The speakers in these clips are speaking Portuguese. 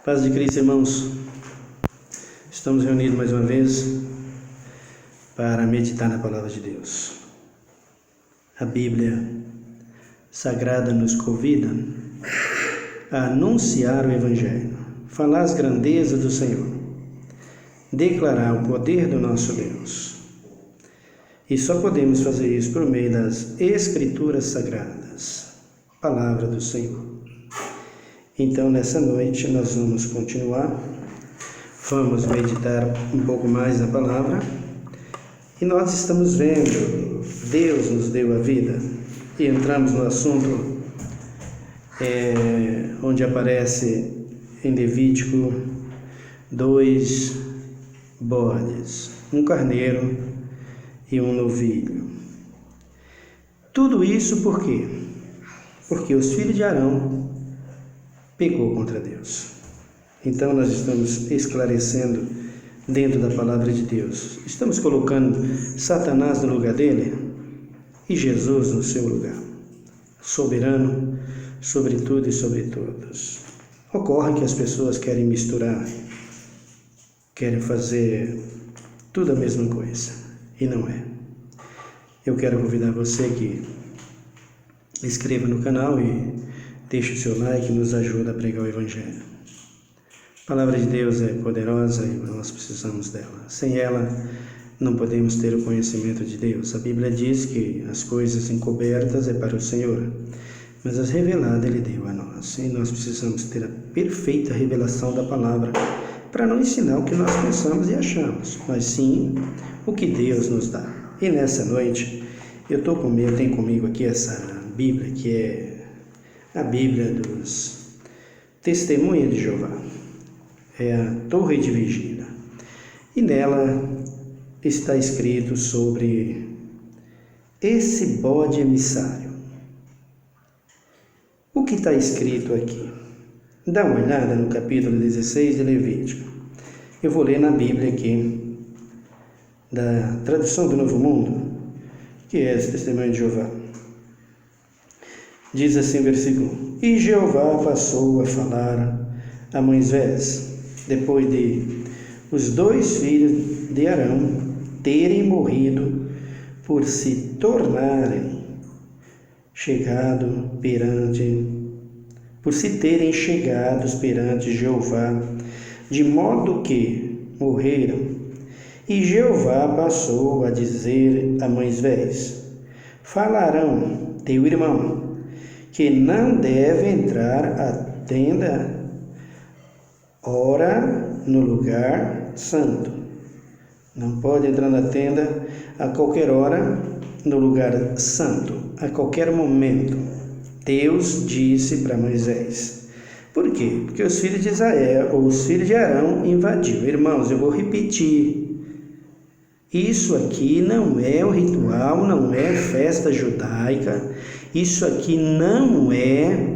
Paz de Cristo, irmãos. Estamos reunidos mais uma vez para meditar na Palavra de Deus. A Bíblia Sagrada nos convida a anunciar o Evangelho, falar as grandezas do Senhor, declarar o poder do nosso Deus. E só podemos fazer isso por meio das Escrituras Sagradas, Palavra do Senhor. Então, nessa noite, nós vamos continuar, vamos meditar um pouco mais na Palavra, e nós estamos vendo, Deus nos deu a vida, e entramos no assunto onde aparece em Levítico 2 bodes, um carneiro e um novilho. Tudo isso por quê? Porque os filhos de Arão pecou contra Deus. Então nós estamos esclarecendo dentro da palavra de Deus. Estamos colocando Satanás no lugar dele e Jesus no seu lugar, soberano sobre tudo e sobre todos. Ocorre que as pessoas querem misturar, querem fazer tudo a mesma coisa, e não é. Eu quero convidar você que inscreva no canal e deixe o seu like, nos ajuda a pregar o Evangelho. A palavra de Deus é poderosa e nós precisamos dela. Sem ela, não podemos ter o conhecimento de Deus. A Bíblia diz que as coisas encobertas é para o Senhor, mas as reveladas Ele deu a nós. E nós precisamos ter a perfeita revelação da palavra para não ensinar o que nós pensamos e achamos, mas sim o que Deus nos dá. E nessa noite, eu tenho comigo aqui essa Bíblia, que é a Bíblia dos Testemunhas de Jeová, é a Torre de Vigília, e nela está escrito sobre esse bode emissário. O que está escrito aqui? Dá uma olhada no capítulo 16 de Levítico. Eu vou ler na Bíblia aqui, da tradução do Novo Mundo, que é esse Testemunho de Jeová. Diz assim o versículo: E Jeová passou a falar a Moisés, depois de os 2 filhos de Arão terem morrido por se tornarem terem chegados perante Jeová, de modo que morreram. E Jeová passou a dizer a Moisés: Falarão teu irmão, que não deve entrar a tenda, ora no lugar santo. Não pode entrar na tenda a qualquer hora, no lugar santo, a qualquer momento. Deus disse para Moisés. Por quê? Porque os filhos de Israel, ou os filhos de Arão, invadiram. Irmãos, eu vou repetir. Isso aqui não é o ritual, não é festa judaica. Isso aqui não é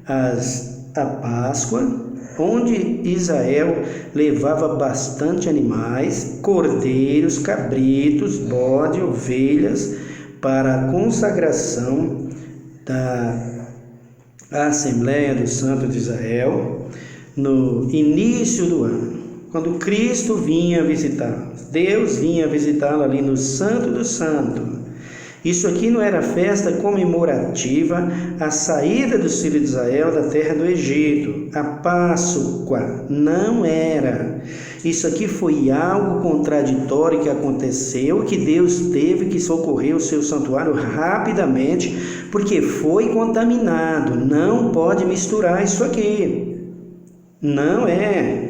a Páscoa, onde Israel levava bastante animais, cordeiros, cabritos, bode, ovelhas, para a consagração da Assembleia do Santo de Israel no início do ano, quando Cristo vinha visitá-los. Deus vinha visitá-lo ali no Santo do Santo. Isso aqui não era festa comemorativa à saída dos filhos de Israel da terra do Egito, a Páscoa, não era. Isso aqui foi algo contraditório que aconteceu, que Deus teve que socorrer o seu santuário rapidamente, porque foi contaminado. Não pode misturar isso aqui, não é.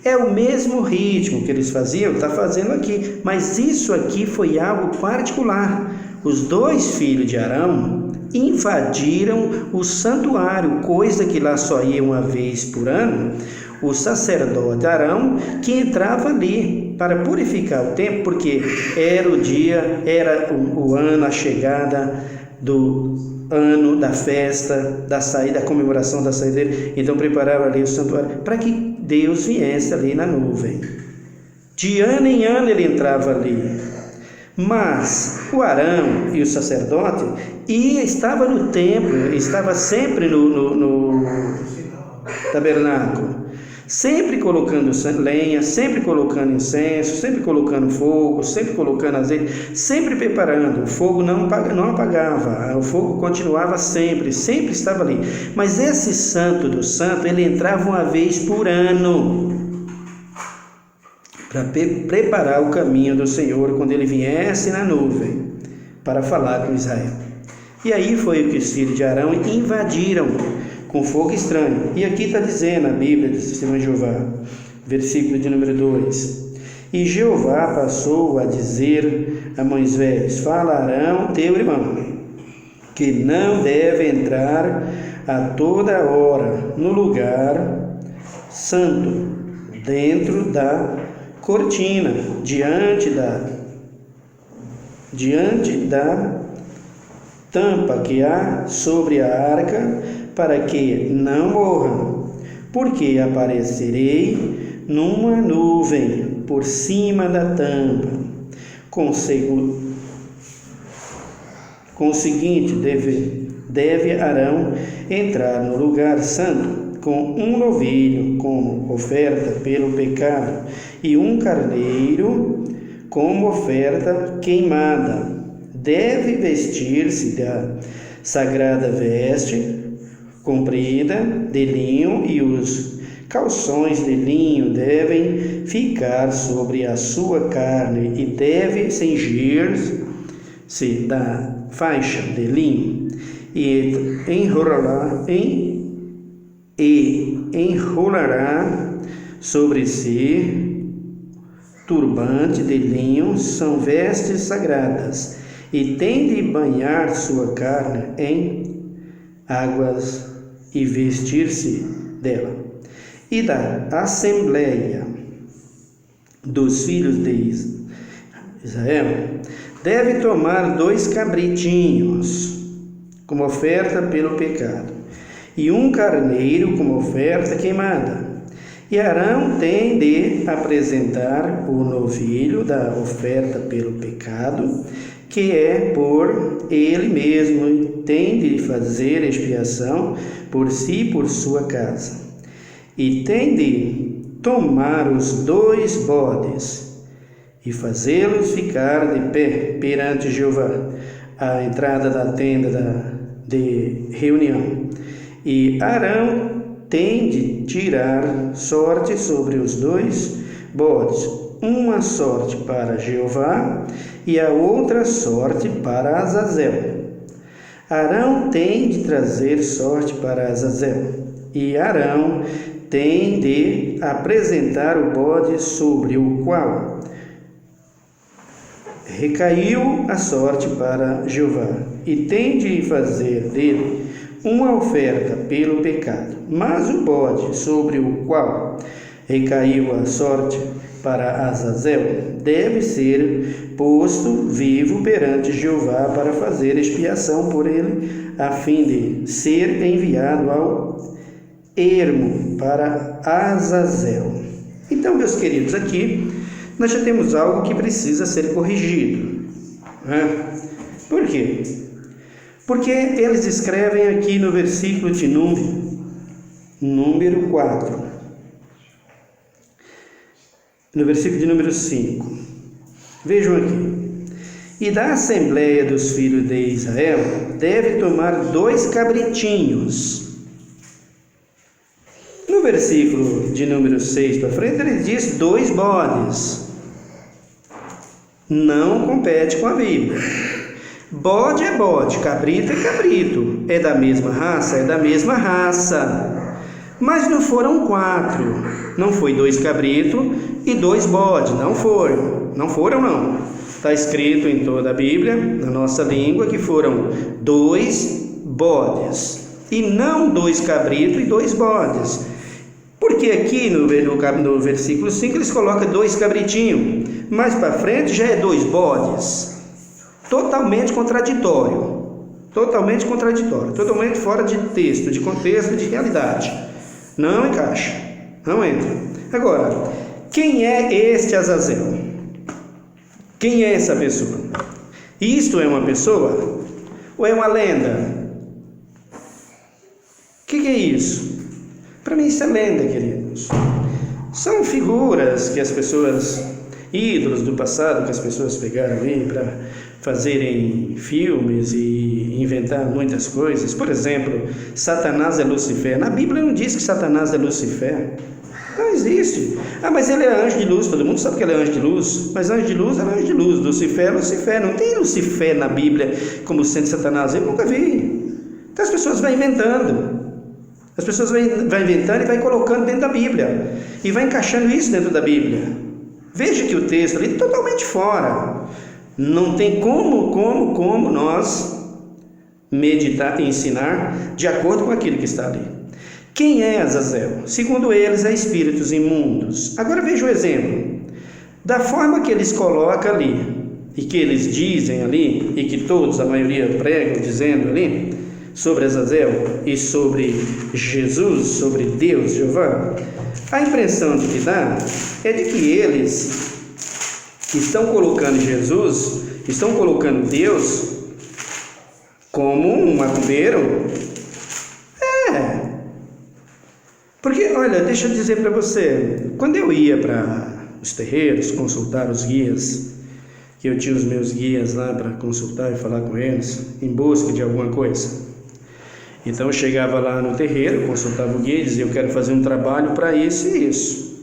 É o mesmo ritmo que eles faziam, está fazendo aqui, mas isso aqui foi algo particular. Os 2 filhos de Arão invadiram o santuário, coisa que lá só ia uma vez por ano. O sacerdote Arão que entrava ali para purificar o templo, porque era o dia, era o ano, a chegada do ano da festa, da saída, da comemoração da saída dele. Então preparava ali o santuário para que Deus viesse ali na nuvem. De ano em ano ele entrava ali. Mas o Arão e o sacerdote estava no templo, estava sempre no tabernáculo. sempre colocando lenha, sempre colocando incenso, sempre colocando fogo, sempre colocando azeite, sempre preparando. O fogo não apagava, o fogo continuava sempre estava ali. Mas esse santo do santo, ele entrava uma vez por ano para preparar o caminho do Senhor quando ele viesse na nuvem para falar com Israel. E aí foi o que os filhos de Arão invadiram com fogo estranho. E aqui está dizendo a Bíblia do Senhor Jeová, versículo de número 2: E Jeová passou a dizer a Moisés: Fala a Arão, teu irmão, que não deve entrar a toda hora no lugar santo, dentro da cortina, diante da tampa que há sobre a arca, para que não morram, porque aparecerei numa nuvem por cima da tampa. Com o seguinte, deve Arão entrar no lugar santo com um novilho como oferta pelo pecado e um carneiro como oferta queimada. Deve vestir-se da sagrada veste comprida de linho, e os calções de linho devem ficar sobre a sua carne, e deve cingir-se da faixa de linho, e enrolará sobre si turbante de linho. São vestes sagradas, e tem de banhar sua carne em águas e vestir-se dela. E da assembleia dos filhos de Israel deve tomar 2 cabritinhos como oferta pelo pecado, e um carneiro como oferta queimada. E Arão tem de apresentar o novilho da oferta pelo pecado, que é por ele mesmo, e tem de fazer expiação por si e por sua casa. E tem de tomar os 2 bodes e fazê-los ficar de pé perante Jeová, à entrada da tenda de reunião. E Arão tem de tirar sorte sobre os 2 bodes, uma sorte para Jeová e a outra sorte para Azazel. Arão tem de trazer sorte para Azazel, e Arão tem de apresentar o bode sobre o qual recaiu a sorte para Jeová, e tem de fazer dele uma oferta pelo pecado. Mas o bode sobre o qual recaiu a sorte para Azazel deve ser posto vivo perante Jeová para fazer expiação por ele, a fim de ser enviado ao ermo para Azazel. Então, meus queridos, aqui nós já temos algo que precisa ser corrigido. Por quê? Porque eles escrevem aqui no versículo de número 4, no versículo de número 5. Vejam aqui: e da assembleia dos filhos de Israel deve tomar 2 cabritinhos. No versículo de número 6 para frente, ele diz 2 bodes. Não compete com a Bíblia. Bode é bode, cabrito é cabrito. É da mesma raça? É da mesma raça. Mas não foram 4. Não foi 2 cabritos e 2 bodes. Não foram. Não foram, não. Está escrito em toda a Bíblia, na nossa língua, que foram 2 bodes. E não 2 cabritos e 2 bodes. Porque aqui no versículo 5 eles colocam 2 cabritinhos. Mais para frente já é 2 bodes. Totalmente contraditório. Totalmente contraditório. Totalmente fora de texto, de contexto, de realidade. Não encaixa. Não entra. Agora, quem é este Azazel? Quem é essa pessoa? Isto é uma pessoa? Ou é uma lenda? O que é isso? Para mim isso é lenda, queridos. São figuras que as pessoas, ídolos do passado, que as pessoas pegaram aí para fazerem filmes e inventar muitas coisas. Por exemplo, Satanás é Lucifer. Na Bíblia não diz que Satanás é Lucifer. Não existe. Mas ele é anjo de luz. Todo mundo sabe que ele é anjo de luz. Mas anjo de luz é anjo de luz. Lucifer é Lucifer. Não tem Lucifer na Bíblia como sendo Satanás. Eu nunca vi. Então as pessoas vão inventando. As pessoas vão inventando e vai colocando dentro da Bíblia. E vai encaixando isso dentro da Bíblia. Veja que o texto ali é totalmente fora. Não tem como nós meditar e ensinar de acordo com aquilo que está ali. Quem é Azazel? Segundo eles, é espíritos imundos. Agora veja o exemplo. Da forma que eles colocam ali, e que eles dizem ali, e que todos, a maioria, pregam dizendo ali, sobre Azazel e sobre Jesus, sobre Deus, Jeová, a impressão de que dá é de que eles estão colocando Jesus, estão colocando Deus como um macumbeiro. Porque, olha, deixa eu dizer para você, quando eu ia para os terreiros consultar os guias, que eu tinha os meus guias lá para consultar e falar com eles, em busca de alguma coisa. Então eu chegava lá no terreiro, consultava o guia e dizia, eu quero fazer um trabalho para isso e isso.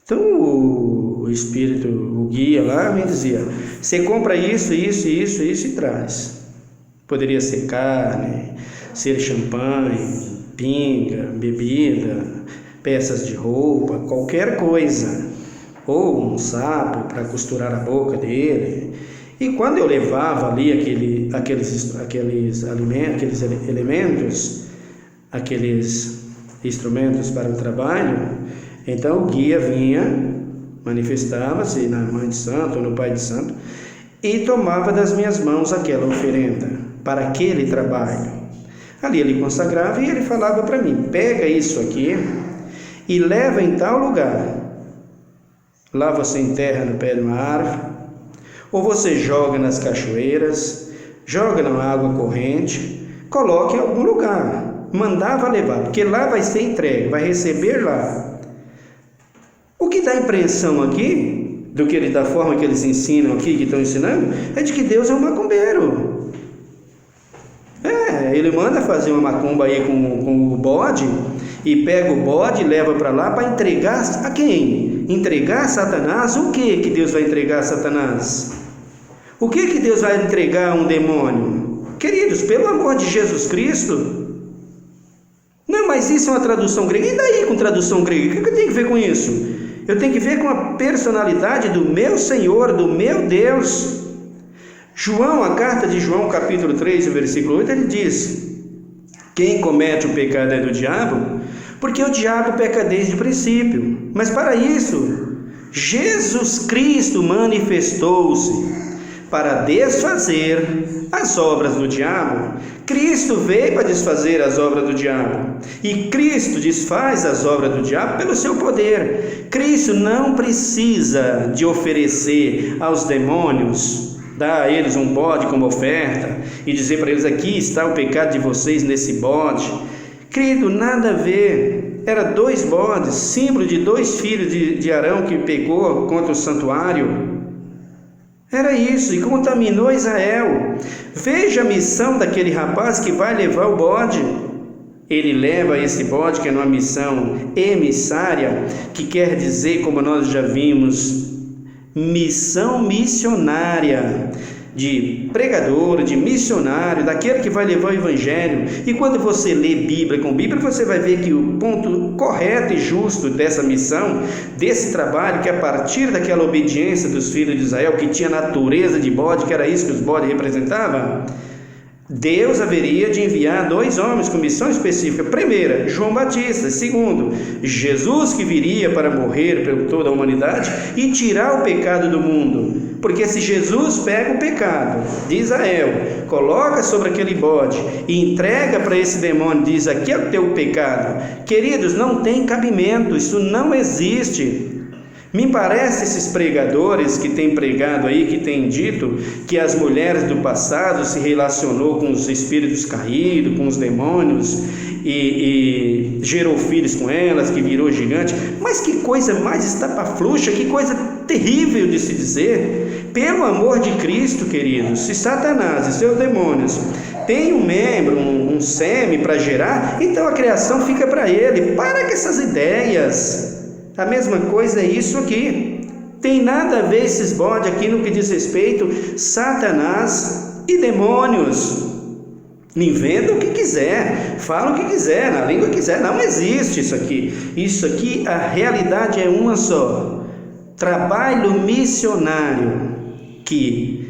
Então o espírito, o guia lá me dizia, você compra isso e traz. Poderia ser carne, ser champanhe, pinga, bebida, peças de roupa, qualquer coisa. Ou um sapo para costurar a boca dele. E quando eu levava ali aqueles elementos, aqueles instrumentos para o trabalho, então o guia vinha, manifestava-se na mãe de santo ou no pai de santo, e tomava das minhas mãos aquela oferenda para aquele trabalho. Ali ele consagrava e ele falava para mim, pega isso aqui e leva em tal lugar. Lá você enterra no pé de uma árvore, ou você joga nas cachoeiras, joga na água corrente, coloque em algum lugar. Mandava levar, porque lá vai ser entregue, vai receber lá. O que dá a impressão aqui, da forma que eles ensinam aqui, que estão ensinando, é de que Deus é um macumbeiro. Ele manda fazer uma macumba aí com o bode, e pega o bode e leva para lá para entregar a quem? Entregar a Satanás? O que Deus vai entregar a Satanás? O que Deus vai entregar a um demônio? Queridos, pelo amor de Jesus Cristo. Não, mas isso é uma tradução grega. E daí com tradução grega? O que eu tenho que ver com isso? Eu tenho que ver com a personalidade do meu Senhor, do meu Deus. João, a carta de João, capítulo 3, versículo 8, ele diz, quem comete o pecado é do diabo, porque o diabo peca desde o princípio. Mas para isso, Jesus Cristo manifestou-se para desfazer as obras do diabo. Cristo veio para desfazer as obras do diabo. E Cristo desfaz as obras do diabo pelo seu poder. Cristo não precisa de oferecer aos demônios, dar a eles um bode como oferta e dizer para eles, aqui está o pecado de vocês nesse bode. Querido, nada a ver. Era 2 bodes, símbolo de 2 filhos de Arão que pecou contra o santuário. Era isso, e contaminou Israel. Veja a missão daquele rapaz que vai levar o bode. Ele leva esse bode, que é uma missão emissária, que quer dizer, como nós já vimos, missão missionária, de pregador, de missionário, daquele que vai levar o evangelho. E quando você lê Bíblia com Bíblia, você vai ver que o ponto correto e justo dessa missão, desse trabalho, que a partir daquela obediência dos filhos de Israel, que tinha natureza de bode, que era isso que os bodes representavam, Deus haveria de enviar 2 homens com missão específica. Primeira, João Batista. Segundo, Jesus, que viria para morrer por toda a humanidade e tirar o pecado do mundo. Porque se Jesus pega o pecado de Israel, coloca sobre aquele bode e entrega para esse demônio, diz, aqui é o teu pecado. Queridos, não tem cabimento, isso não existe. Me parece esses pregadores que têm pregado aí, que têm dito que as mulheres do passado se relacionou com os espíritos caídos, com os demônios, e gerou filhos com elas, que virou gigante. Mas que coisa mais estapafluxa, que coisa terrível de se dizer. Pelo amor de Cristo, queridos, se Satanás e seus demônios têm um membro, um sêmen para gerar, então a criação fica para ele. Para com essas ideias. A mesma coisa é isso aqui. Tem nada a ver esses bodes aqui no que diz respeito Satanás e demônios. Inventa o que quiser, fala o que quiser, na língua que quiser. Não existe isso aqui. Isso aqui, a realidade é uma só. Trabalho missionário que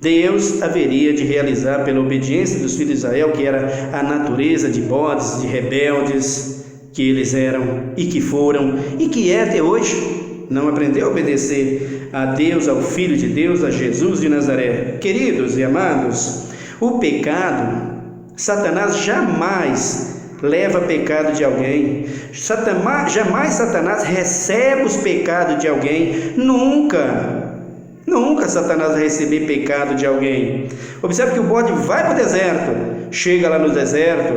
Deus haveria de realizar pela obediência dos filhos de Israel, que era a natureza de bodes, de rebeldes que eles eram e que foram e que é até hoje. Não aprendeu a obedecer a Deus, ao Filho de Deus, a Jesus de Nazaré. Queridos e amados, o pecado, Satanás jamais leva pecado de alguém. Jamais Satanás recebe os pecados de alguém. Nunca Satanás vai receber pecado de alguém. Observe que o bode vai para o deserto, chega lá no deserto,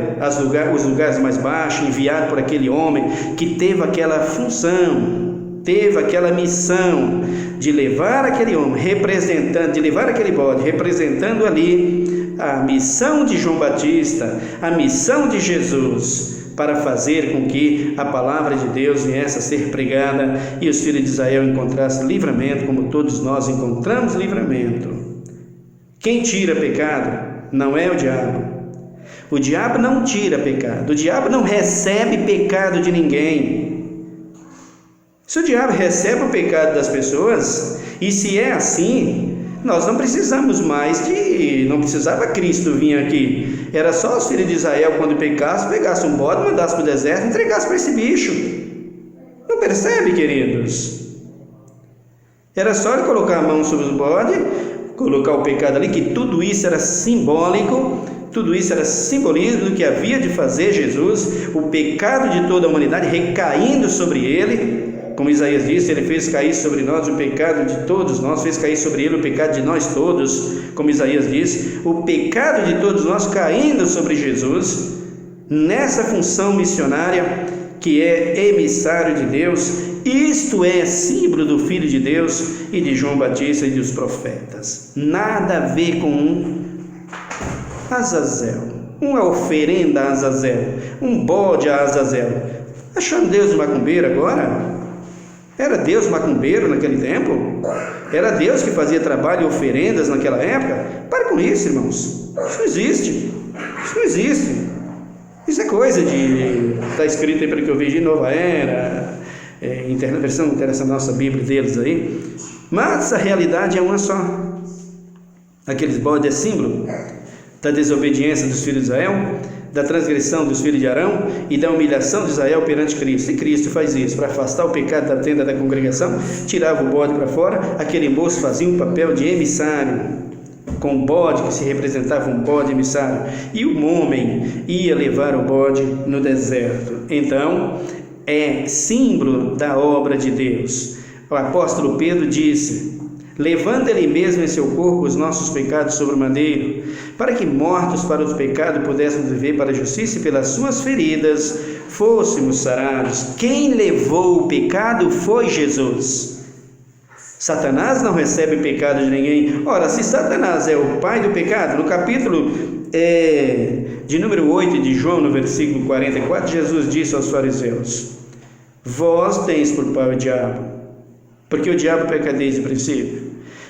os lugares mais baixos, enviado por aquele homem que teve aquela função, teve aquela missão de levar aquele homem, de levar aquele bode, representando ali a missão de João Batista, a missão de Jesus, para fazer com que a palavra de Deus viesse a ser pregada e os filhos de Israel encontrassem livramento, como todos nós encontramos livramento. Quem tira pecado não é o diabo. O diabo não tira pecado, o diabo não recebe pecado de ninguém. Se o diabo recebe o pecado das pessoas, e se é assim, nós não precisamos mais não precisava Cristo vir aqui. Era só os filhos de Israel, quando pegasse um bode, mandasse para o deserto e entregasse para esse bicho. Não percebe, queridos? Era só ele colocar a mão sobre o bode, colocar o pecado ali, que tudo isso era simbólico, tudo isso era simbolismo do que havia de fazer Jesus, o pecado de toda a humanidade recaindo sobre ele. Como Isaías disse, ele fez cair sobre nós o pecado de todos nós, fez cair sobre ele o pecado de nós todos, como Isaías disse, o pecado de todos nós caindo sobre Jesus, nessa função missionária que é emissário de Deus. Isto é símbolo do Filho de Deus e de João Batista e dos profetas. Nada a ver com Azazel, uma oferenda a Azazel, um bode a Azazel. Achando Deus de macumbeiro agora? Era Deus macumbeiro naquele tempo? Era Deus que fazia trabalho e oferendas naquela época? Para com isso, irmãos. Isso não existe. Isso não existe. Isso é coisa de... Está escrito aí, pelo que eu vejo, de Nova Era, versão interessante da nossa Bíblia deles aí. Mas a realidade é uma só. Aqueles bodes é símbolo da desobediência dos filhos de Israel, da transgressão dos filhos de Arão e da humilhação de Israel perante Cristo. E Cristo faz isso, para afastar o pecado da tenda da congregação, tirava o bode para fora, aquele moço fazia um papel de emissário, com o bode que se representava um bode emissário, e o homem ia levar o bode no deserto. Então, é símbolo da obra de Deus. O apóstolo Pedro disse: levando ele mesmo em seu corpo os nossos pecados sobre o madeiro, para que mortos para os pecados pudéssemos viver para a justiça, e pelas suas feridas fôssemos sarados. Quem levou o pecado foi Jesus. Satanás não recebe pecado de ninguém. Ora, se Satanás é o pai do pecado, no capítulo de número 8 de João, no versículo 44, Jesus disse aos fariseus: vós teis por pai o diabo, porque o diabo peca desde o princípio.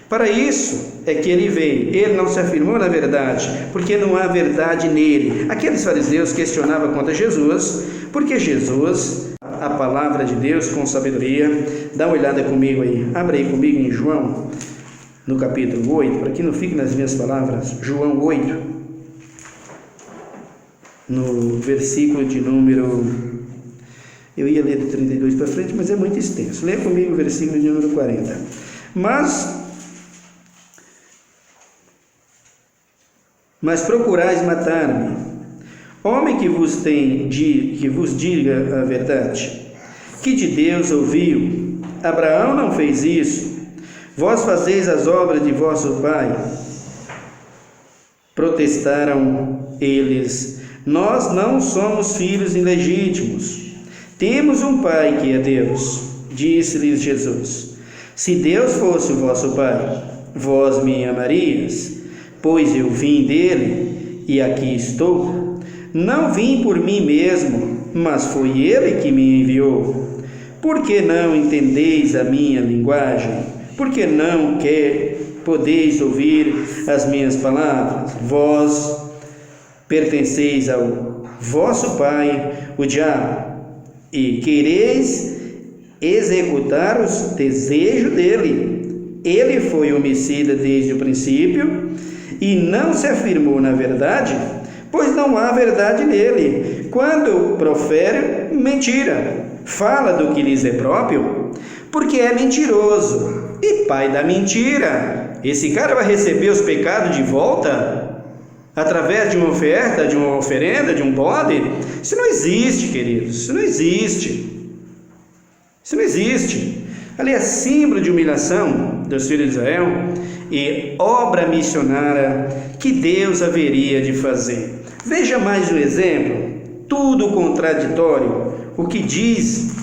Para isso é que ele veio. Ele não se afirmou na verdade, porque não há verdade nele. Aqueles fariseus questionavam contra Jesus, porque Jesus, a palavra de Deus com sabedoria. Dá uma olhada comigo aí, abre aí comigo em João, no capítulo 8, para que não fique nas minhas palavras. João 8, no versículo de número... Eu ia ler do 32 para frente, mas é muito extenso. Lê comigo o versículo de número 40. Mas procurais matar-me, homem que vos diga a verdade, que de Deus ouviu. Abraão não fez isso. Vós fazeis as obras de vosso pai. Protestaram eles Nós não somos filhos ilegítimos. Temos um Pai que é Deus. Disse-lhes Jesus: Se Deus fosse o vosso Pai, vós me amarias, pois eu vim dele e aqui estou. Não vim por mim mesmo, mas foi ele que me enviou. Por que não entendeis a minha linguagem? Por que não podeis ouvir as minhas palavras? Vós pertenceis ao vosso pai, o diabo, e quereis executar os desejos dele. Ele foi homicida desde o princípio e não se afirmou na verdade, pois não há verdade nele. Quando profere mentira, fala do que lhes é próprio, porque é mentiroso e pai da mentira. Esse cara vai receber os pecados de volta através de uma oferta, de uma oferenda, de um bode? Isso não existe, queridos. Isso não existe. Isso não existe. Ali é símbolo de humilhação dos filhos de Israel e obra missionária que Deus haveria de fazer. Veja mais um exemplo, tudo contraditório. O que diz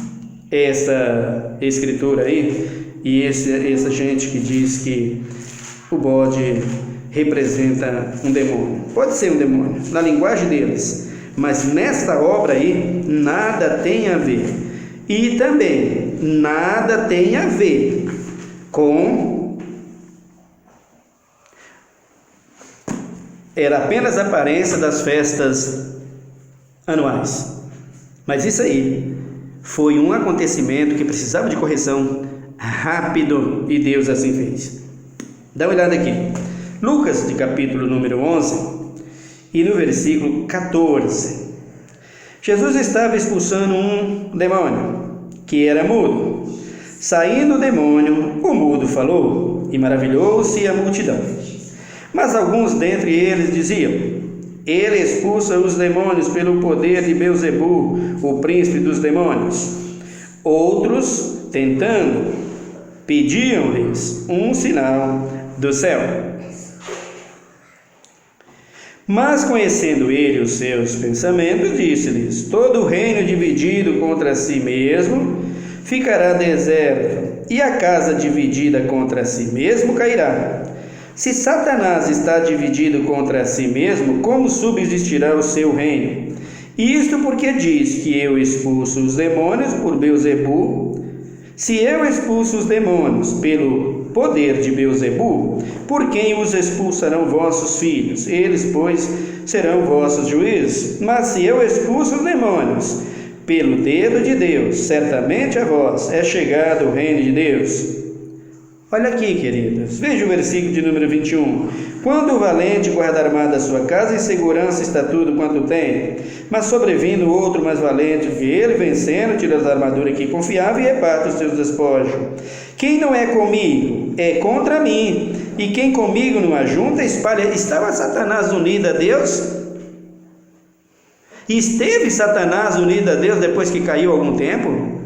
essa escritura aí e essa gente que diz que o bode representa um demônio? Pode ser um demônio, na linguagem deles, mas nesta obra aí nada tem a ver. E também nada tem a ver com... Era apenas a aparência das festas anuais. Mas isso aí foi um acontecimento que precisava de correção rápido e Deus assim fez. Dá uma olhada aqui. Lucas, de capítulo número 11 e no versículo 14. Jesus estava expulsando um demônio que era mudo. Saindo o demônio, o mudo falou e maravilhou-se a multidão. Mas alguns dentre eles diziam: Ele expulsa os demônios pelo poder de Beelzebu, o príncipe dos demônios. Outros, tentando, pediam-lhes um sinal do céu. Mas, conhecendo ele os seus pensamentos, disse-lhes: Todo reino dividido contra si mesmo ficará deserto, e a casa dividida contra si mesmo cairá. Se Satanás está dividido contra si mesmo, como subsistirá o seu reino? Isto porque diz que eu expulso os demônios por Beelzebu. Se eu expulso os demônios pelo poder de Beelzebu, por quem os expulsarão vossos filhos? Eles, pois, serão vossos juízes. Mas se eu expulso os demônios pelo dedo de Deus, certamente a vós é chegado o reino de Deus. Olha aqui, queridos, veja o versículo de número 21. Quando o valente guarda armada a sua casa, em segurança está tudo quanto tem. Mas sobrevindo outro mais valente que ele, vencendo, tira as armaduras que confiava e reparte os seus despojos. Quem não é comigo, é contra mim. E quem comigo não ajunta, espalha. Estava Satanás unido a Deus? Esteve Satanás unido a Deus depois que caiu há algum tempo?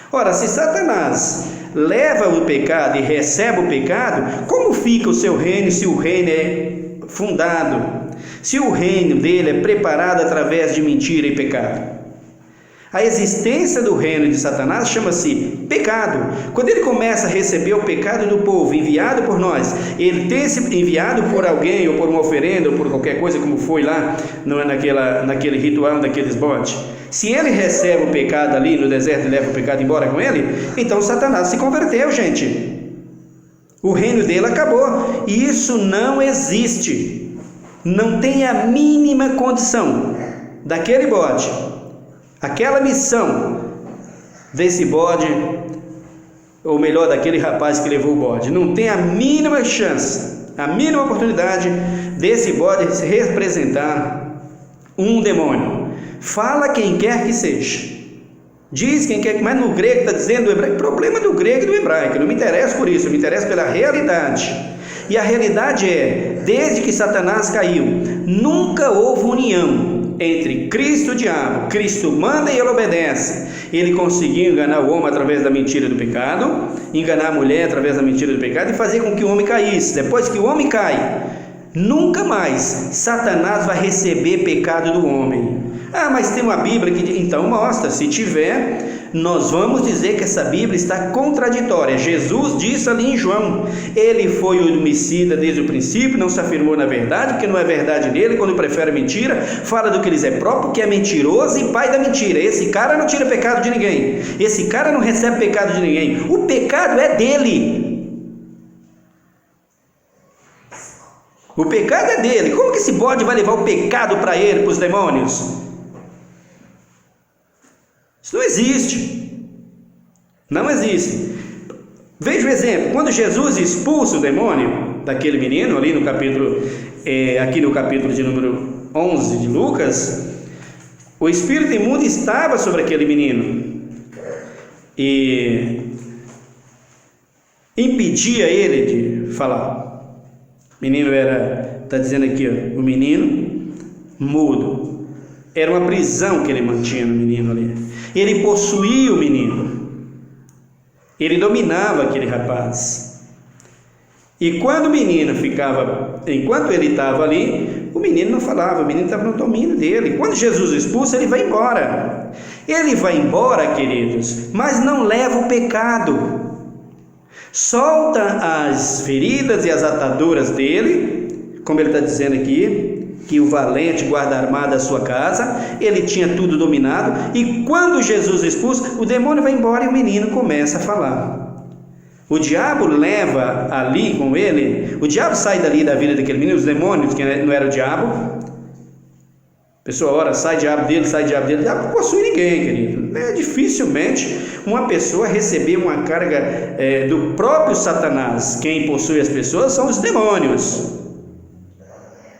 Ora, se Satanás leva o pecado e recebe o pecado, como fica o seu reino se o reino é fundado? Se o reino dele é preparado através de mentira e pecado? A existência do reino de Satanás chama-se pecado. Quando ele começa a receber o pecado do povo enviado por nós, ele tem se enviado por alguém, ou por uma oferenda, ou por qualquer coisa, como foi lá naquele ritual daqueles bodes. Se ele recebe o pecado ali no deserto e leva o pecado embora com ele, então Satanás se converteu, gente. O reino dele acabou. E isso não existe. Não tem a mínima condição daquele bode, aquela missão desse bode, ou melhor, daquele rapaz que levou o bode. Não tem a mínima chance, a mínima oportunidade desse bode representar um demônio. Fala quem quer que seja, diz quem quer, mas no grego está dizendo do hebraico. Problema do grego e do hebraico, eu não me interesso por isso, eu me interesso pela realidade. E a realidade é, desde que Satanás caiu, nunca houve união entre Cristo e o diabo. Cristo manda e ele obedece. Ele conseguiu enganar o homem através da mentira do pecado, enganar a mulher através da mentira do pecado e fazer com que o homem caísse. Depois que o homem cai, nunca mais Satanás vai receber pecado do homem. Ah, mas tem uma Bíblia que... Então mostra, se tiver, nós vamos dizer que essa Bíblia está contraditória. Jesus disse ali em João, ele foi o homicida desde o princípio, não se afirmou na verdade, porque não é verdade nele, quando prefere mentira, fala do que lhes é próprio, que é mentiroso e pai da mentira. Esse cara não tira pecado de ninguém, esse cara não recebe pecado de ninguém, o pecado é dele. O pecado é dele. Como que esse bode vai levar o pecado para ele, para os demônios? Isso não existe. Não existe. Veja o exemplo. Quando Jesus expulsa o demônio daquele menino, ali no capítulo, aqui no capítulo de número 11 de Lucas, o espírito imundo estava sobre aquele menino e impedia ele de falar. O menino está dizendo aqui, ó, o menino mudo. Era uma prisão que ele mantinha no menino ali. Ele possuía o menino. Ele dominava aquele rapaz. E quando o menino enquanto ele estava ali, o menino não falava, o menino estava no domínio dele. Quando Jesus expulsa, ele vai embora. Ele vai embora, queridos, mas não leva o pecado. Solta as feridas e as ataduras dele, como ele está dizendo aqui, que o valente guarda armada a sua casa. Ele tinha tudo dominado, e quando Jesus expulsa, o demônio vai embora e o menino começa a falar. O diabo leva ali com ele, o diabo sai dali da vida daquele menino, os demônios, que não era o diabo. A pessoa ora, sai diabo dele, o diabo não possui ninguém, querido. Dificilmente uma pessoa receber uma carga do próprio Satanás. Quem possui as pessoas são os demônios.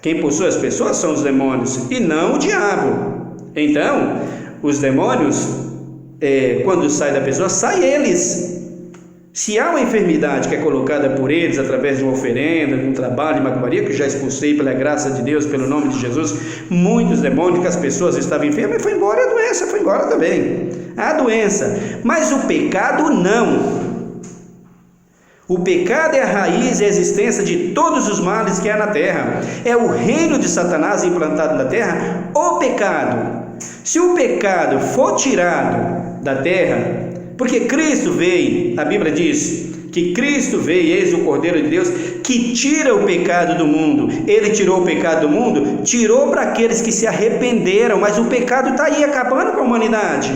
Quem possui as pessoas são os demônios e não o diabo. Então, os demônios, quando sai da pessoa, sai eles. Se há uma enfermidade que é colocada por eles através de uma oferenda, de um trabalho de macumbaria, que já expulsei pela graça de Deus, pelo nome de Jesus, muitos demônios, que as pessoas estavam enfermas, e foi embora a doença, foi embora também a doença. Mas o pecado não. O pecado é a raiz e a existência de todos os males que há na terra. É o reino de Satanás implantado na terra, o pecado. Se o pecado for tirado da terra, porque Cristo veio, a Bíblia diz que Cristo veio, eis o Cordeiro de Deus, que tira o pecado do mundo. Ele tirou o pecado do mundo, tirou para aqueles que se arrependeram, mas o pecado está aí acabando com a humanidade.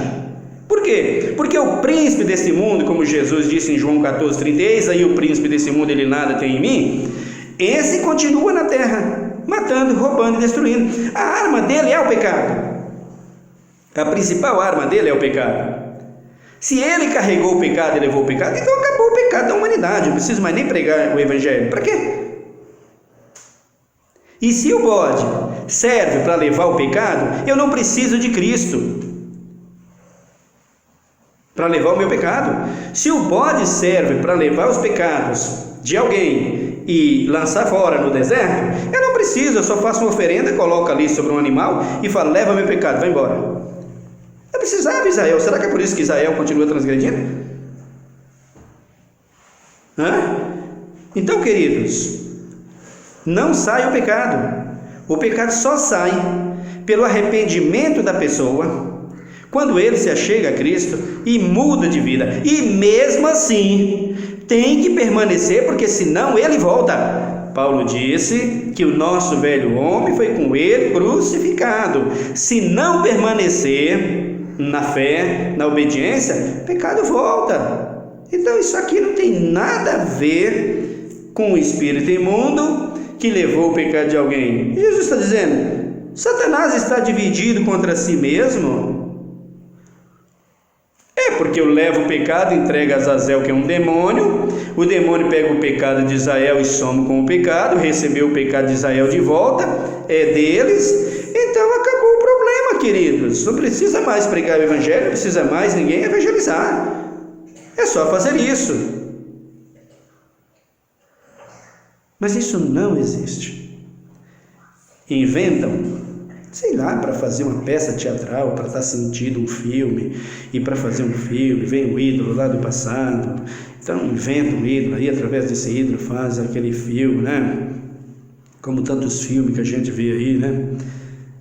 Por quê? Porque o príncipe desse mundo, como Jesus disse em João 14:30, eis aí o príncipe desse mundo, ele nada tem em mim. Esse continua na terra, matando, roubando e destruindo. A arma dele é o pecado. A principal arma dele é o pecado. Se ele carregou o pecado e levou o pecado, então acabou o pecado da humanidade. Não preciso mais nem pregar o evangelho. Para quê? E se o bode serve para levar o pecado, eu não preciso de Cristo para levar o meu pecado. Se o bode serve para levar os pecados de alguém e lançar fora no deserto, eu não preciso, eu só faço uma oferenda, coloco ali sobre um animal e falo, leva meu pecado, vai embora. Eu precisava, Israel. Será que é por isso que Israel continua transgredindo? Então, queridos, não sai o pecado. O pecado só sai pelo arrependimento da pessoa, quando ele se achega a Cristo e muda de vida. E mesmo assim, tem que permanecer, porque senão ele volta. Paulo disse que o nosso velho homem foi com ele crucificado. Se não permanecer na fé, na obediência, o pecado volta. Então isso aqui não tem nada a ver com o espírito imundo que levou o pecado de alguém. Jesus está dizendo, Satanás está dividido contra si mesmo. Porque eu levo o pecado, entrego a Azazel, que é um demônio, o demônio pega o pecado de Israel e soma com o pecado, recebeu o pecado de Israel de volta, é deles. Então acabou o problema, queridos. Não precisa mais pregar o evangelho, não precisa mais ninguém evangelizar. É só fazer isso. Mas isso não existe. Inventam, sei lá, para fazer uma peça teatral, para estar sentindo um filme, e para fazer um filme, vem o ídolo lá do passado, então inventa um ídolo, aí através desse ídolo faz aquele filme, né? como tantos filmes que a gente vê aí, né?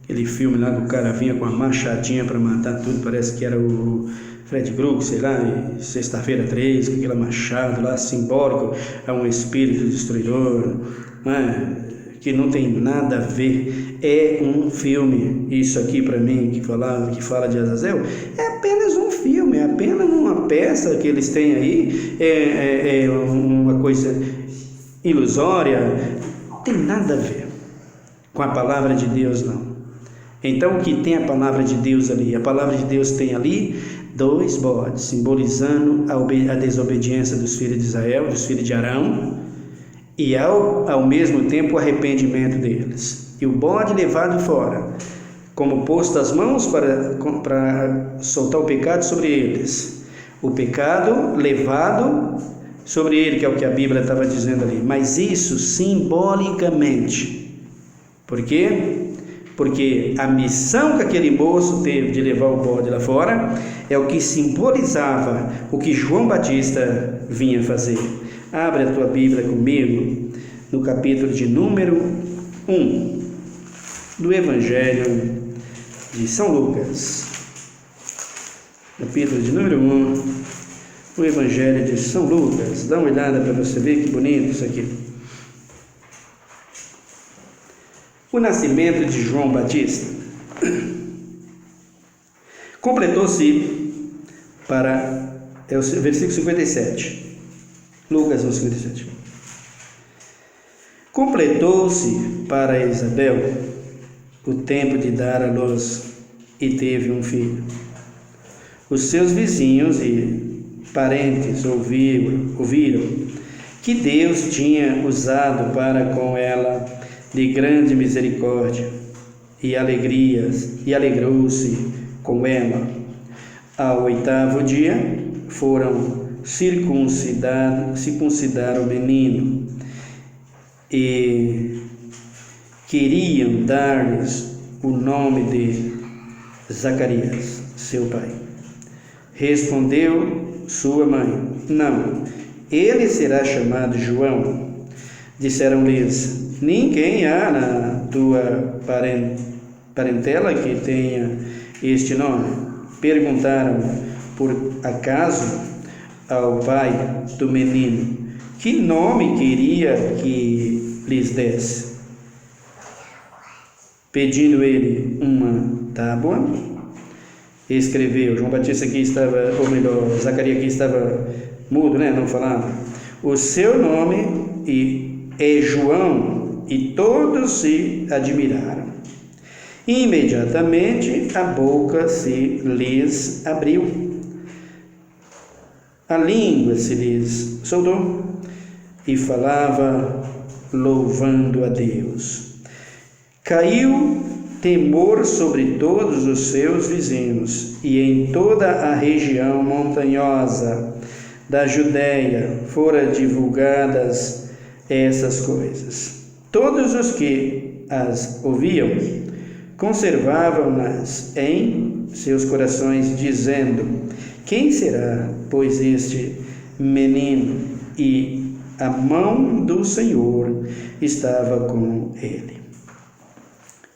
Aquele filme lá que o cara vinha com a machadinha para matar tudo, parece que era o Fred Krueger, sei lá, Sexta-feira 13, com aquele machado lá, simbólico a um espírito destruidor, né? Que não tem nada a ver. É um filme. Isso aqui para mim, que fala de Azazel, é apenas um filme, é apenas uma peça que eles têm aí, é uma coisa ilusória, não tem nada a ver com a palavra de Deus, não. Então, o que tem a palavra de Deus ali? A palavra de Deus tem ali 2 bodes, simbolizando a desobediência dos filhos de Israel, dos filhos de Arão, e ao mesmo tempo o arrependimento deles. E o bode levado fora, como posto as mãos para soltar o pecado sobre eles. O pecado levado sobre ele, que é o que a Bíblia estava dizendo ali. Mas isso simbolicamente. Por quê? Porque a missão que aquele moço teve de levar o bode lá fora é o que simbolizava o que João Batista vinha fazer. Abre a tua Bíblia comigo no capítulo de número 1 do Evangelho de São Lucas. Capítulo de número 1 do Evangelho de São Lucas. Dá uma olhada para você ver que bonito isso aqui. O nascimento de João Batista completou-se é o versículo 57. Lucas 1:57. Completou-se para Isabel o tempo de dar à luz e teve um filho. Os seus vizinhos e parentes ouviram que Deus tinha usado para com ela de grande misericórdia e alegrou-se com ela. Ao 8º dia foram circuncidar o menino e queriam dar-lhes o nome de Zacarias, seu pai. Respondeu sua mãe: não, ele será chamado João. Disseram-lhes: ninguém há na tua parentela que tenha este nome. Perguntaram por acaso ao pai do menino que nome queria que lhes desse. Pedindo ele uma tábua, escreveu. João Batista aqui estava, ou melhor, Zacarias aqui estava mudo, né? Não falava. O seu nome é João, e todos se admiraram. Imediatamente a boca se lhes abriu, a língua se lhes soltou, e falava louvando a Deus. Caiu temor sobre todos os seus vizinhos, e em toda a região montanhosa da Judéia foram divulgadas essas coisas. Todos os que as ouviam conservavam-nas em seus corações, dizendo: quem será, pois, este menino? E a mão do Senhor estava com ele.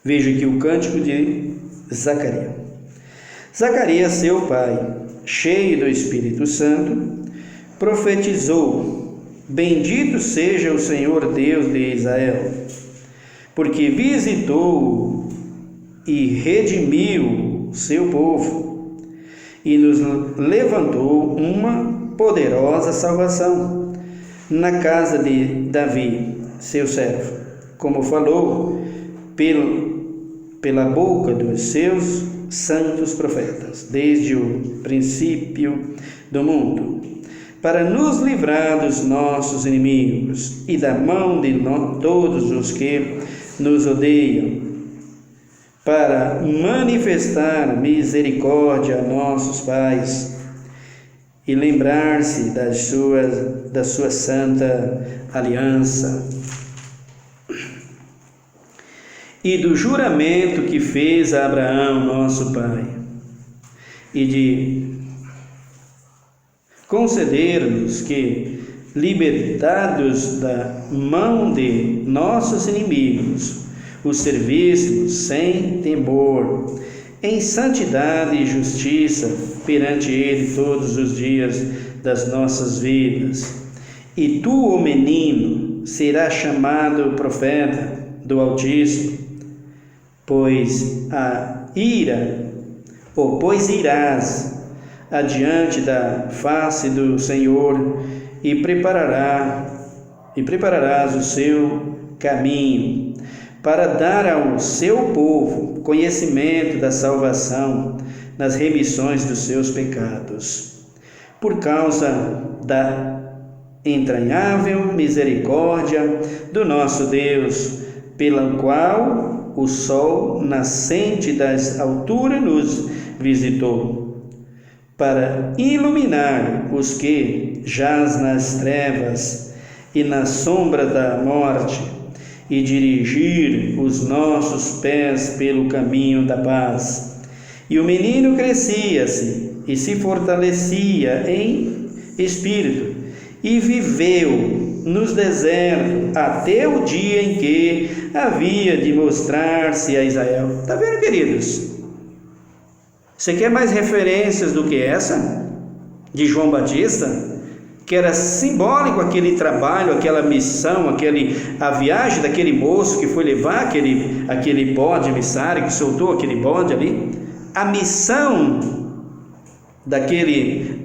Veja aqui o cântico de Zacarias. Zacarias, seu pai, cheio do Espírito Santo, profetizou: bendito seja o Senhor Deus de Israel, porque visitou e redimiu seu povo, e nos levantou uma poderosa salvação na casa de Davi, seu servo, como falou pela boca dos seus santos profetas, desde o princípio do mundo, para nos livrar dos nossos inimigos e da mão de todos os que nos odeiam, para manifestar misericórdia a nossos pais e lembrar-se da sua santa aliança e do juramento que fez a Abraão, nosso pai, e de conceder-nos que, libertados da mão de nossos inimigos, os servíssemos sem temor, em santidade e justiça perante Ele todos os dias das nossas vidas. E tu, ó menino, serás chamado profeta do Altíssimo, pois irás adiante da face do Senhor e prepararás o seu caminho, para dar ao seu povo conhecimento da salvação nas remissões dos seus pecados, por causa da entranhável misericórdia do nosso Deus, pela qual o sol nascente das alturas nos visitou, para iluminar os que jaz nas trevas e na sombra da morte, e dirigir os nossos pés pelo caminho da paz. E o menino crescia-se e se fortalecia em espírito, e viveu nos desertos até o dia em que havia de mostrar-se a Israel. Está vendo, queridos? Você quer mais referências do que essa? De João Batista? Que era simbólico aquele trabalho, aquela missão, a viagem daquele moço que foi levar aquele bode emissário, que soltou aquele bode ali. A missão daquele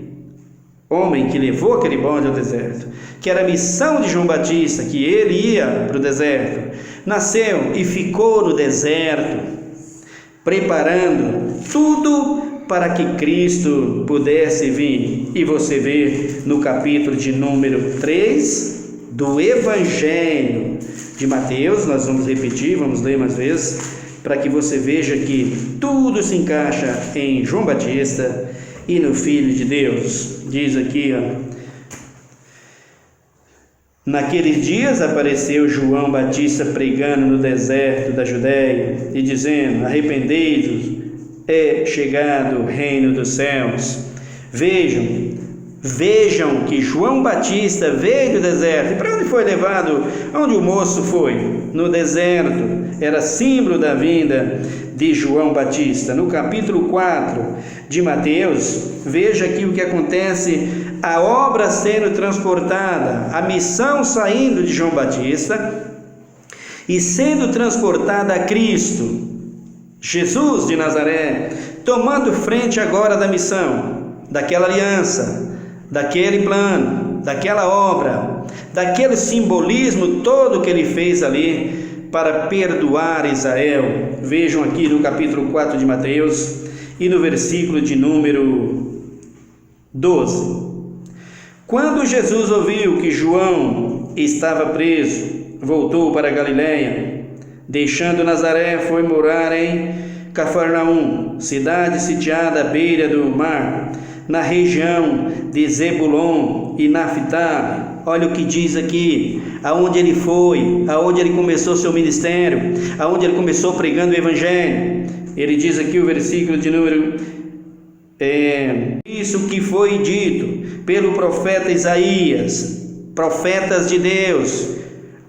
homem que levou aquele bode ao deserto, que era a missão de João Batista, que ele ia para o deserto, nasceu e ficou no deserto, preparando tudo para que Cristo pudesse vir. E você vê no capítulo de número 3 do Evangelho de Mateus, nós vamos repetir, vamos ler mais vezes, para que você veja que tudo se encaixa em João Batista e no Filho de Deus. Diz aqui, naqueles dias apareceu João Batista pregando no deserto da Judéia e dizendo: arrependei-vos, é chegado o reino dos céus. Vejam que João Batista veio do deserto. E para onde foi levado? Onde o moço foi? No deserto. Era símbolo da vinda de João Batista. No capítulo 4 de Mateus, veja aqui o que acontece: a obra sendo transportada, a missão saindo de João Batista e sendo transportada a Cristo, Jesus de Nazaré, tomando frente agora da missão, daquela aliança, daquele plano, daquela obra, daquele simbolismo todo que ele fez ali para perdoar Israel. Vejam aqui no capítulo 4 de Mateus e no versículo de número 12. Quando Jesus ouviu que João estava preso, voltou para Galiléia. Deixando Nazaré, foi morar em Cafarnaum, cidade sitiada à beira do mar, na região de Zebulon e Naftali. Olha o que diz aqui, aonde ele foi, aonde ele começou seu ministério, aonde ele começou pregando o Evangelho. Ele diz aqui o versículo de número isso que foi dito pelo profeta Isaías, profetas de Deus.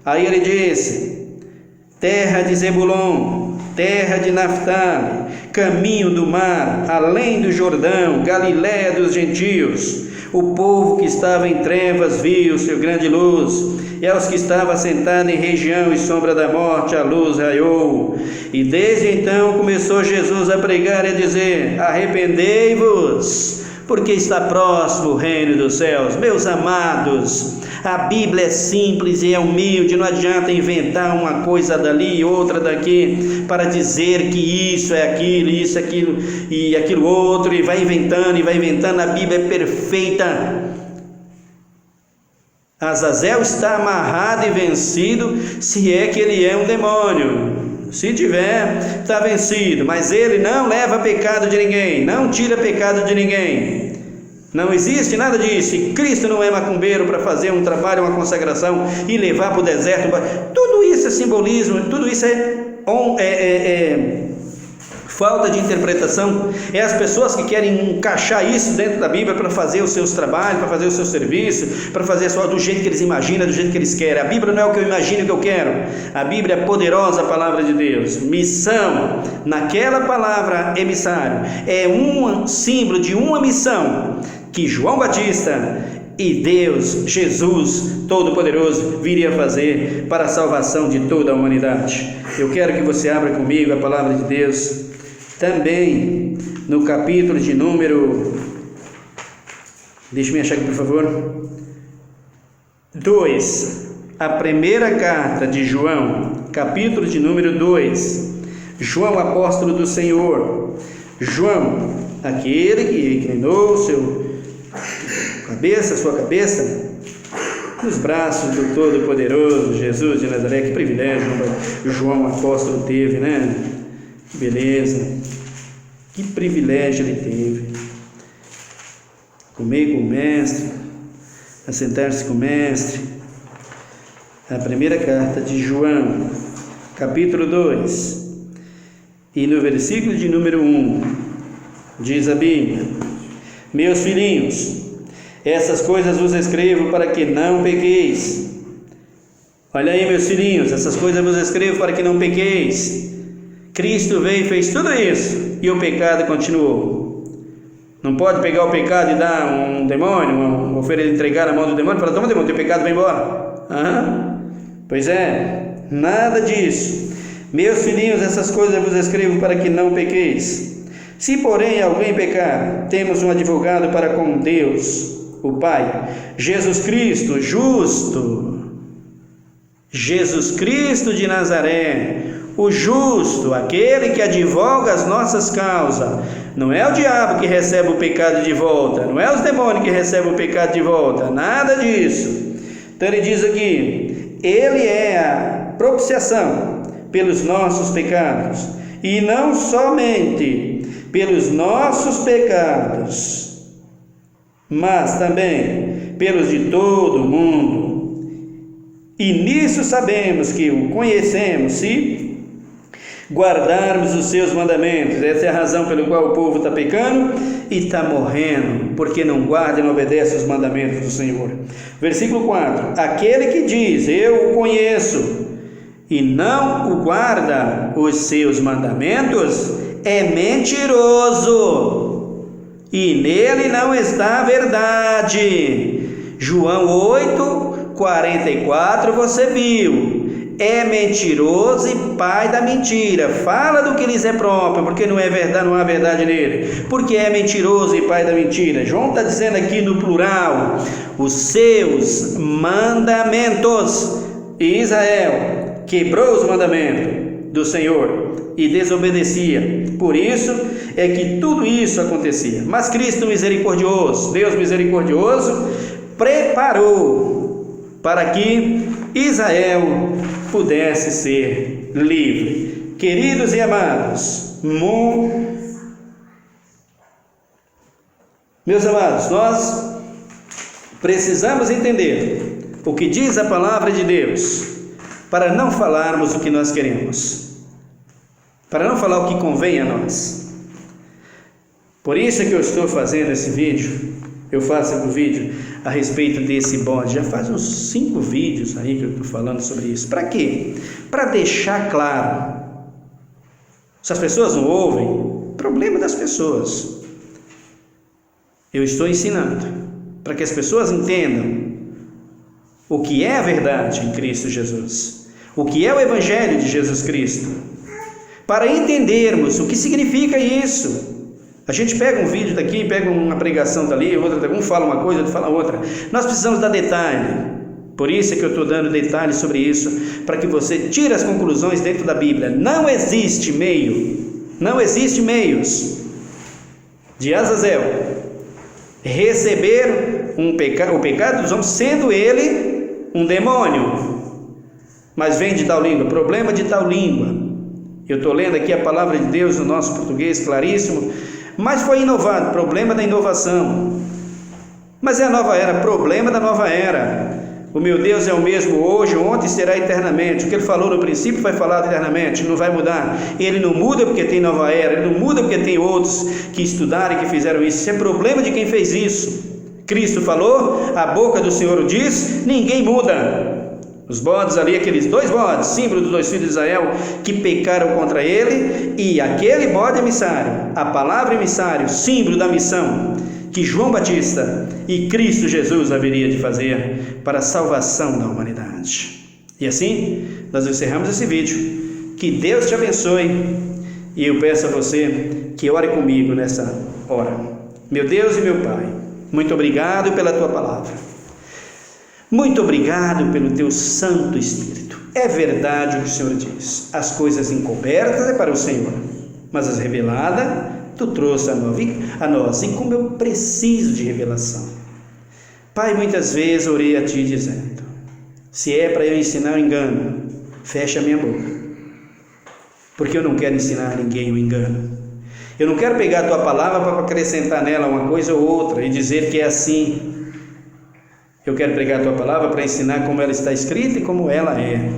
Aí ele disse: terra de Zebulon, terra de Naftali, caminho do mar, além do Jordão, Galiléia dos gentios. O povo que estava em trevas viu sua grande luz, e aos que estavam sentados em região e sombra da morte, a luz raiou. E desde então começou Jesus a pregar e a dizer: arrependei-vos, porque está próximo o reino dos céus. Meus amados, a Bíblia é simples e é humilde, não adianta inventar uma coisa dali e outra daqui para dizer que isso é aquilo, isso é aquilo e aquilo outro, e vai inventando, a Bíblia é perfeita. Azazel está amarrado e vencido, se é que ele é um demônio. Se tiver, está vencido, mas ele não leva pecado de ninguém, não tira pecado de ninguém. Não existe nada disso. E Cristo não é macumbeiro para fazer um trabalho, uma consagração e levar para o deserto. Tudo isso é simbolismo, tudo isso é falta de interpretação, é as pessoas que querem encaixar isso dentro da Bíblia para fazer os seus trabalhos, para fazer o seu serviço, para fazer só do jeito que eles imaginam, do jeito que eles querem. A Bíblia não é o que eu imagino, o que eu quero. A Bíblia é poderosa, a palavra de Deus. Missão, naquela palavra emissário, é um símbolo de uma missão que João Batista e Deus, Jesus Todo-Poderoso, viria fazer para a salvação de toda a humanidade. Eu quero que você abra comigo a palavra de Deus, também no capítulo de número, deixa-me achar aqui por favor, 2, a primeira carta de João, capítulo de número 2, João, apóstolo do Senhor, João, aquele que inclinou sua cabeça nos braços do Todo-Poderoso Jesus de Nazaré. Que privilégio João apóstolo teve, né? Que beleza, que privilégio ele teve, comer com o mestre, assentar-se com o mestre. A primeira carta de João, capítulo 2, e no versículo de número 1, diz a Bíblia: meus filhinhos, essas coisas vos escrevo para que não pequeis. Olha aí, meus filhinhos, essas coisas vos escrevo para que não pequeis. Cristo veio e fez tudo isso, e o pecado continuou. Não pode pegar o pecado e dar um demônio, entregar na mão do demônio e falar: toma, demônio, teu pecado vai embora. Pois é, nada disso. Meus filhinhos, essas coisas vos escrevo para que não pequeis. Se porém alguém pecar, temos um advogado para com Deus, o Pai, Jesus Cristo, justo, Jesus Cristo de Nazaré, o justo, aquele que advoga as nossas causas. Não é o diabo que recebe o pecado de volta, não é os demônios que recebem o pecado de volta, nada disso. Então ele diz aqui: ele é a propiciação pelos nossos pecados, e não somente pelos nossos pecados, mas também pelos de todo o mundo. E nisso sabemos que o conhecemos, se guardarmos os seus mandamentos. Essa é a razão pela qual o povo está pecando e está morrendo, porque não guarda e não obedece os mandamentos do Senhor. Versículo 4: aquele que diz eu o conheço e não o guarda os seus mandamentos é mentiroso, e nele não está a verdade. João 8:44 você viu. É mentiroso e pai da mentira. Fala do que lhes é próprio, porque não é verdade, não há verdade nele. Porque é mentiroso e pai da mentira. João está dizendo aqui no plural: os seus mandamentos. E Israel quebrou os mandamentos do Senhor e desobedecia. Por isso é que tudo isso acontecia. Mas Cristo misericordioso, Deus misericordioso, preparou para que Israel pudesse ser livre. Queridos e amados, meus amados, nós precisamos entender o que diz a palavra de Deus para não falarmos o que nós queremos, para não falar o que convém a nós. Por isso é que eu estou fazendo esse vídeo. Eu faço um vídeo a respeito desse bode. Já faz uns 5 vídeos aí que eu estou falando sobre isso. Para quê? Para deixar claro. Se as pessoas não ouvem, problema das pessoas. Eu estou ensinando para que as pessoas entendam o que é a verdade em Cristo Jesus, o que é o Evangelho de Jesus Cristo, para entendermos o que significa isso. A gente pega um vídeo daqui, pega uma pregação dali, outra, um fala uma coisa, outro fala outra. Nós precisamos dar detalhe. Por isso é que eu estou dando detalhes sobre isso, para que você tire as conclusões dentro da Bíblia. Não existe meios de Azazel receber o pecado dos homens, sendo ele um demônio. Mas vem de tal língua, problema de tal língua. Eu estou lendo aqui a palavra de Deus no nosso português claríssimo. Mas foi inovado, problema da inovação. Mas é a nova era, problema da nova era. O meu Deus é o mesmo hoje, ontem, será eternamente. O que Ele falou no princípio vai falar eternamente, não vai mudar. Ele não muda porque tem nova era, Ele não muda porque tem outros que estudaram e que fizeram isso. Isso é problema de quem fez isso. Cristo falou, a boca do Senhor o diz, ninguém muda. Os bodes ali, aqueles 2 bodes, símbolo dos 2 filhos de Israel, que pecaram contra ele, e aquele bode emissário, a palavra emissário, símbolo da missão que João Batista e Cristo Jesus haveria de fazer para a salvação da humanidade. E assim, nós encerramos esse vídeo. Que Deus te abençoe, e eu peço a você que ore comigo nessa hora. Meu Deus e meu Pai, muito obrigado pela Tua palavra. Muito obrigado pelo Teu Santo Espírito. É verdade o que o Senhor diz. As coisas encobertas é para o Senhor, mas as reveladas Tu trouxe a nós, e como eu preciso de revelação. Pai, muitas vezes orei a Ti dizendo, se é para eu ensinar o engano, fecha a minha boca, porque eu não quero ensinar a ninguém o engano. Eu não quero pegar a Tua palavra para acrescentar nela uma coisa ou outra e dizer que é assim. Eu quero pregar a Tua palavra para ensinar como ela está escrita e como ela é.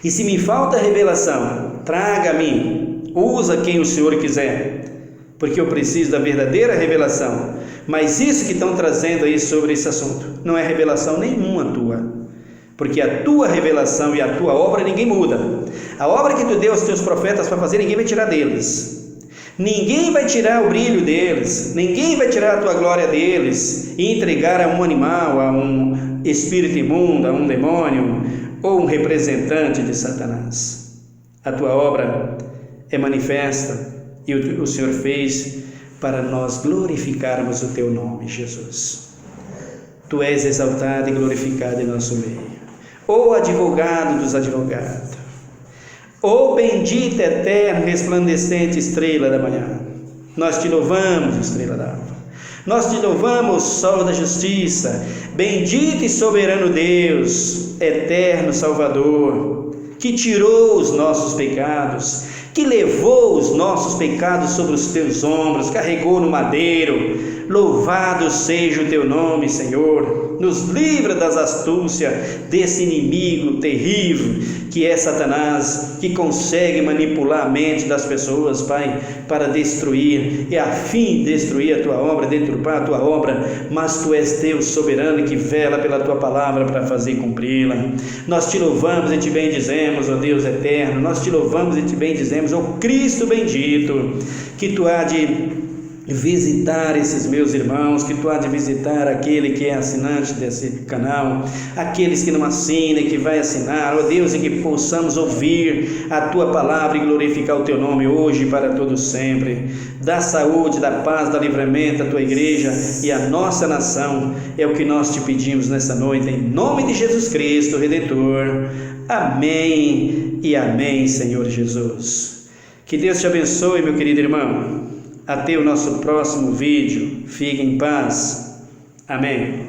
E se me falta revelação, traga a mim. Usa quem o Senhor quiser, porque eu preciso da verdadeira revelação. Mas isso que estão trazendo aí sobre esse assunto não é revelação nenhuma tua, porque a tua revelação e a tua obra ninguém muda. A obra que tu deu aos teus profetas para fazer, ninguém vai tirar deles. Ninguém vai tirar o brilho deles, ninguém vai tirar a tua glória deles e entregar a um animal, a um espírito imundo, a um demônio ou um representante de Satanás. A tua obra é manifesta e o Senhor fez para nós glorificarmos o Teu nome, Jesus. Tu és exaltado e glorificado em nosso meio. Ó advogado dos advogados, ó bendita, eterna, resplandecente estrela da manhã, nós Te louvamos, estrela d'alva. Nós Te louvamos, sol da justiça, bendito e soberano Deus, eterno Salvador, que tirou os nossos pecados, que levou os nossos pecados sobre os Teus ombros, carregou no madeiro. Louvado seja o Teu nome, Senhor. Nos livra das astúcias desse inimigo terrível que é Satanás, que consegue manipular a mente das pessoas, Pai, para destruir, e a fim de destruir a Tua obra, deturpar a Tua obra. Mas Tu és Deus soberano que vela pela Tua palavra para fazer cumpri-la. Nós Te louvamos e Te bendizemos, ó Deus eterno. Nós Te louvamos e Te bendizemos, ó Cristo bendito, que Tu há de visitar esses meus irmãos, que Tu há de visitar aquele que é assinante desse canal, aqueles que não assinam e que vai assinar, ó Deus, e que possamos ouvir a Tua palavra e glorificar o Teu nome hoje e para todos sempre. Dá saúde, dá paz, dá livramento à Tua igreja e à nossa nação, é o que nós Te pedimos nessa noite, em nome de Jesus Cristo, Redentor. Amém e amém, Senhor Jesus. Que Deus te abençoe, meu querido irmão. Até o nosso próximo vídeo. Fique em paz. Amém.